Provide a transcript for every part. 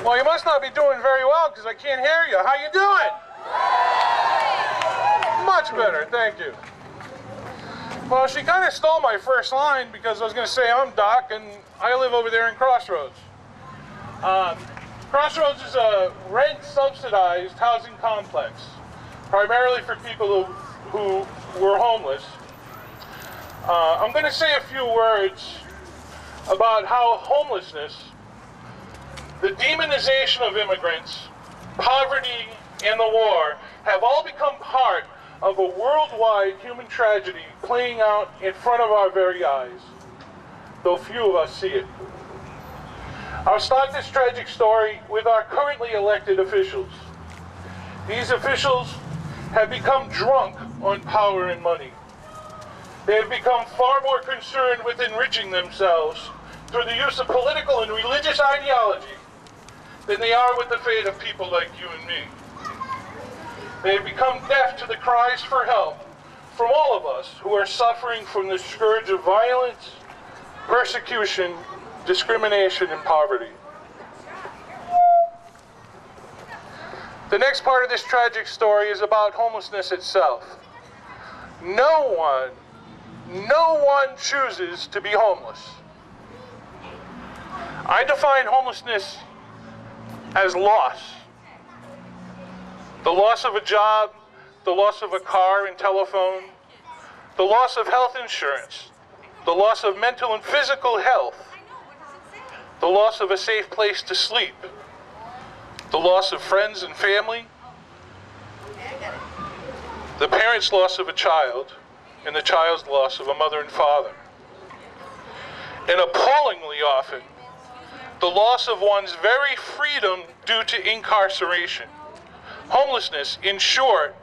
Well, you must not be doing very well because I can't hear you. How you doing? Much better, thank you. Well, she kind of stole my first line because I was going to say I'm Doc and I live over there in Crossroads. Crossroads is a rent-subsidized housing complex, primarily for people who were homeless. I'm going to say a few words about how homelessness, the demonization of immigrants, poverty, and the war have all become part of a worldwide human tragedy playing out in front of our very eyes, though few of us see it. I'll start this tragic story with our currently elected officials. These officials have become drunk on power and money. They have become far more concerned with enriching themselves through the use of political and religious ideology than they are with the fate of people like you and me. They have become deaf to the cries for help from all of us who are suffering from the scourge of violence, persecution, discrimination, and poverty. The next part of this tragic story is about homelessness itself. No one chooses to be homeless. I define homelessness as loss. The loss of a job, the loss of a car and telephone, the loss of health insurance, the loss of mental and physical health, the loss of a safe place to sleep, the loss of friends and family, the parent's loss of a child, and the child's loss of a mother and father. And appallingly often, the loss of one's very freedom due to incarceration. Homelessness, in short,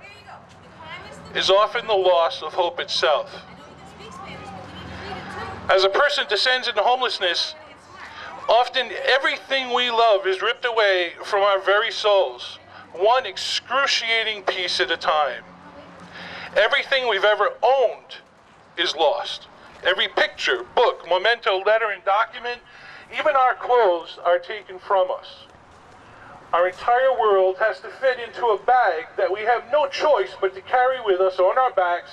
is often the loss of hope itself. As a person descends into homelessness, often everything we love is ripped away from our very souls, one excruciating piece at a time. Everything we've ever owned is lost. Every picture, book, memento, letter, and document, even our clothes, are taken from us. Our entire world has to fit into a bag that we have no choice but to carry with us on our backs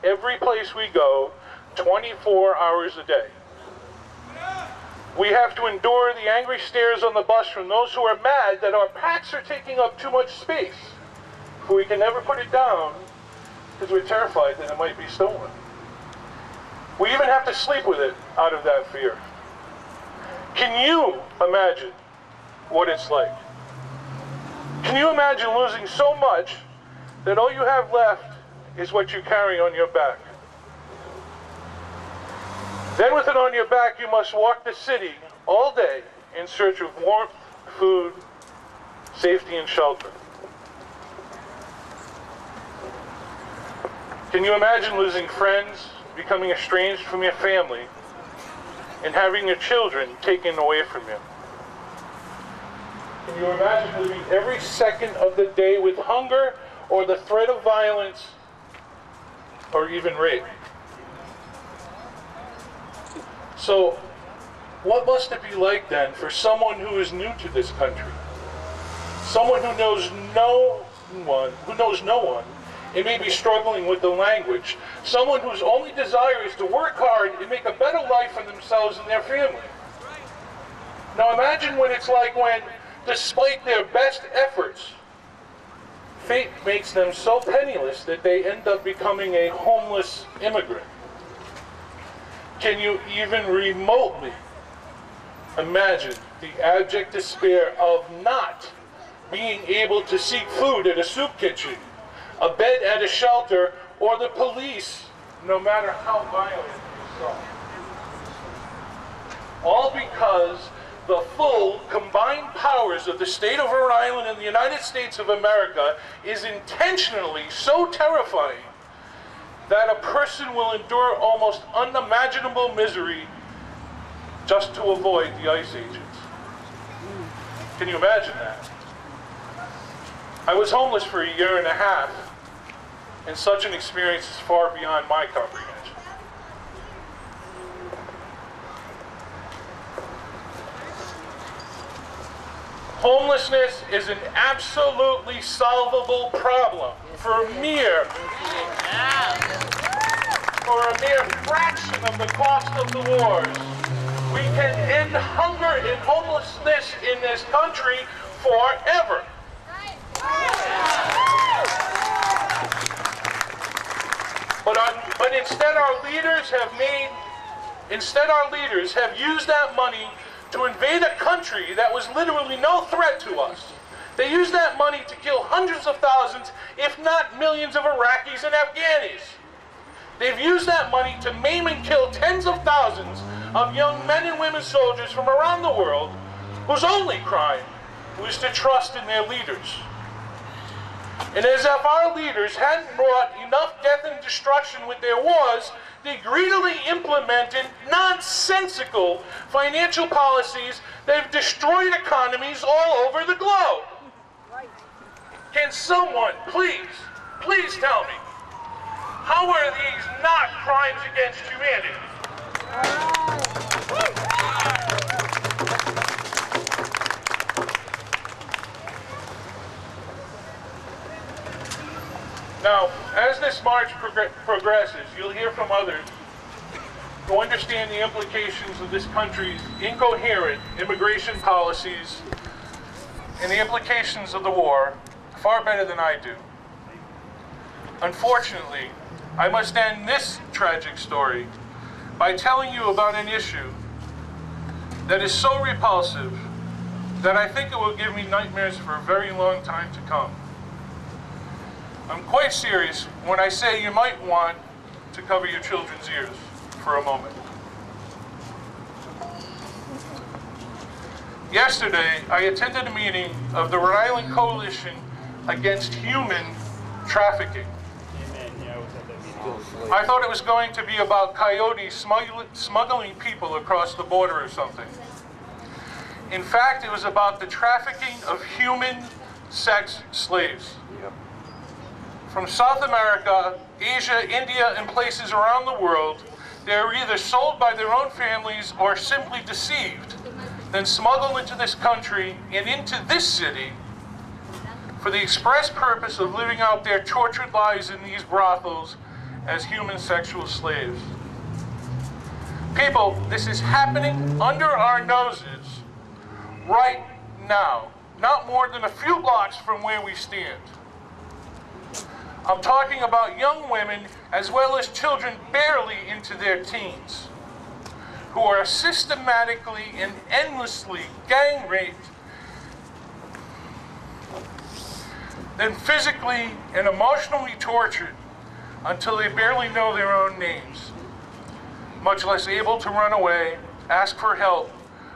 every place we go, 24 hours a day. We have to endure the angry stares on the bus from those who are mad that our packs are taking up too much space, but we can never put it down because we're terrified that it might be stolen. We even have to sleep with it out of that fear. Can you imagine what it's like? Can you imagine losing so much that all you have left is what you carry on your back? Then with it on your back, you must walk the city all day in search of warmth, food, safety, and shelter. Can you imagine losing friends, becoming estranged from your family, and having your children taken away from you? Can you imagine living every second of the day with hunger or the threat of violence or even rape? So, what must it be like then for someone who is new to this country? Someone who knows no one, and may be struggling with the language. Someone whose only desire is to work hard and make a better life for themselves and their family. Now imagine what it's like when, despite their best efforts, fate makes them so penniless that they end up becoming a homeless immigrant. Can you even remotely imagine the abject despair of not being able to seek food at a soup kitchen, a bed at a shelter, or the police, no matter how violent you are? All because the full combined powers of the state of Rhode Island and the United States of America is intentionally so terrifying that a person will endure almost unimaginable misery just to avoid the ice agents. Can you imagine that? I was homeless for a year and a half, and such an experience is far beyond my comprehension. Homelessness is an absolutely solvable problem for a mere fraction of the cost of the wars. We can end hunger and homelessness in this country forever. But instead our leaders have used that money to invade a country that was literally no threat to us. They used that money to kill hundreds of thousands, if not millions of Iraqis and Afghanis. They've used that money to maim and kill tens of thousands of young men and women soldiers from around the world whose only crime was to trust in their leaders. And as if our leaders hadn't brought enough death and destruction with their wars, they greedily implemented nonsensical financial policies that have destroyed economies all over the globe. Can someone please tell me, how are these not crimes against humanity? Now, as this march progresses, you'll hear from others who understand the implications of this country's incoherent immigration policies and the implications of the war far better than I do. Unfortunately, I must end this tragic story by telling you about an issue that is so repulsive that I think it will give me nightmares for a very long time to come. I'm quite serious when I say you might want to cover your children's ears for a moment. Yesterday, I attended a meeting of the Rhode Island Coalition Against Human Trafficking. I thought it was going to be about coyotes smuggling people across the border or something. In fact, it was about the trafficking of human sex slaves. From South America, Asia, India, and places around the world, they are either sold by their own families or simply deceived, then smuggled into this country and into this city for the express purpose of living out their tortured lives in these brothels as human sexual slaves. People, this is happening under our noses right now, not more than a few blocks from where we stand. I'm talking about young women as well as children barely into their teens who are systematically and endlessly gang raped, then physically and emotionally tortured until they barely know their own names, much less able to run away, ask for help,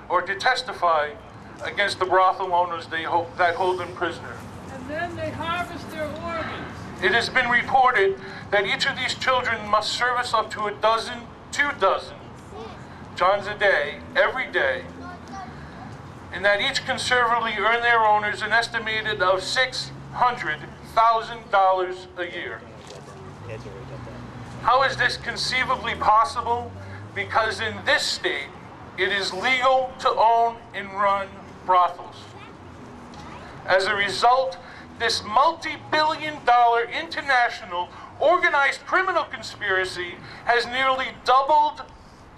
or to testify against the brothel owners that hold them prisoner. And then they harvest their organs. It has been reported that each of these children must service up to 2 dozen Johns a day, every day, and that each conservatively earn their owners an estimated of $600,000 a year. How is this conceivably possible? Because in this state, it is legal to own and run brothels. As a result, this multi-billion-dollar international organized criminal conspiracy has nearly doubled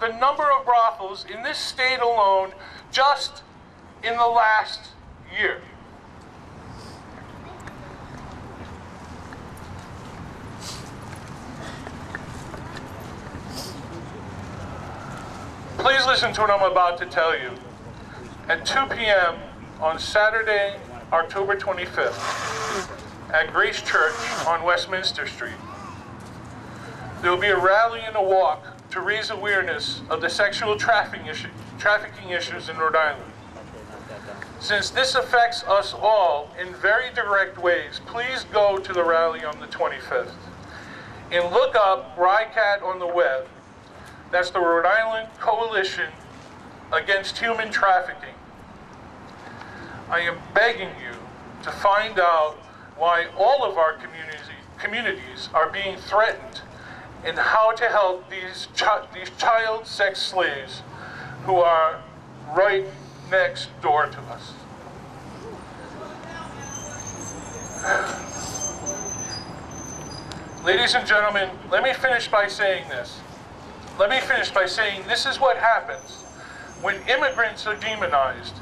the number of brothels in this state alone just in the last year. Please listen to what I'm about to tell you. At 2 p.m. on Saturday, October 25th, at Grace Church on Westminster Street, there will be a rally and a walk to raise awareness of the sexual trafficking issues in Rhode Island. Since this affects us all in very direct ways, please go to the rally on the 25th and look up RICAT on the web. That's the Rhode Island Coalition Against Human Trafficking. I am begging you to find out why all of our communities are being threatened and how to help these child sex slaves who are right next door to us. Ladies and gentlemen, let me finish by saying this. Let me finish by saying this is what happens when immigrants are demonized,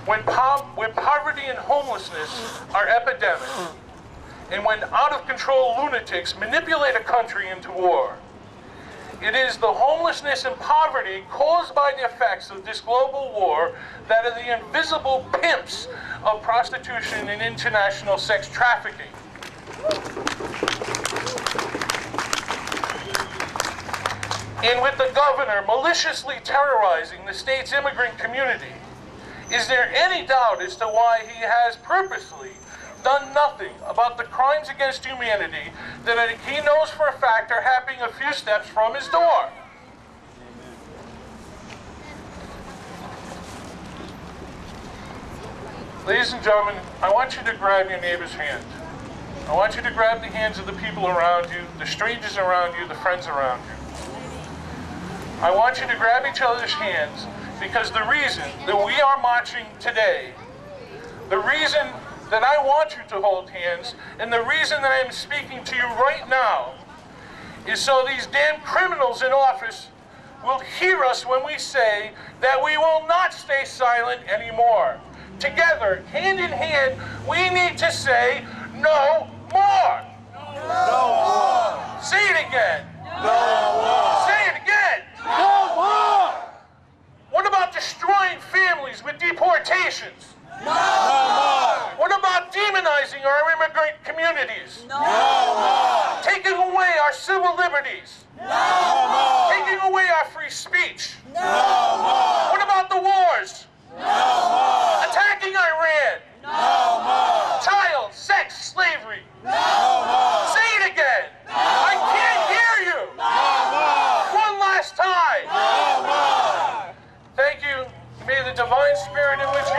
when poverty and homelessness are epidemic, and when out-of-control lunatics manipulate a country into war. It is the homelessness and poverty caused by the effects of this global war that are the invisible pimps of prostitution and international sex trafficking. And with the governor maliciously terrorizing the state's immigrant community, is there any doubt as to why he has purposely done nothing about the crimes against humanity that he knows for a fact are happening a few steps from his door? Ladies and gentlemen, I want you to grab your neighbor's hand. I want you to grab the hands of the people around you, the strangers around you, the friends around you. I want you to grab each other's hands because the reason that we are marching today, the reason that I want you to hold hands, and the reason that I am speaking to you right now is so these damn criminals in office will hear us when we say that we will not stay silent anymore. Together, hand in hand, we need to say no more. No more. Say it again. No more. Say it again. No more. What about destroying families with deportations? No more. What about demonizing our immigrant communities? No more. Taking away our civil liberties? No more. Taking away our free speech? No more. What about the wars? No more. Attacking Iran? No more. Child, sex, slavery? No more. Say it again. I can't hear you. No One last time. more. Thank you. May the divine spirit in which you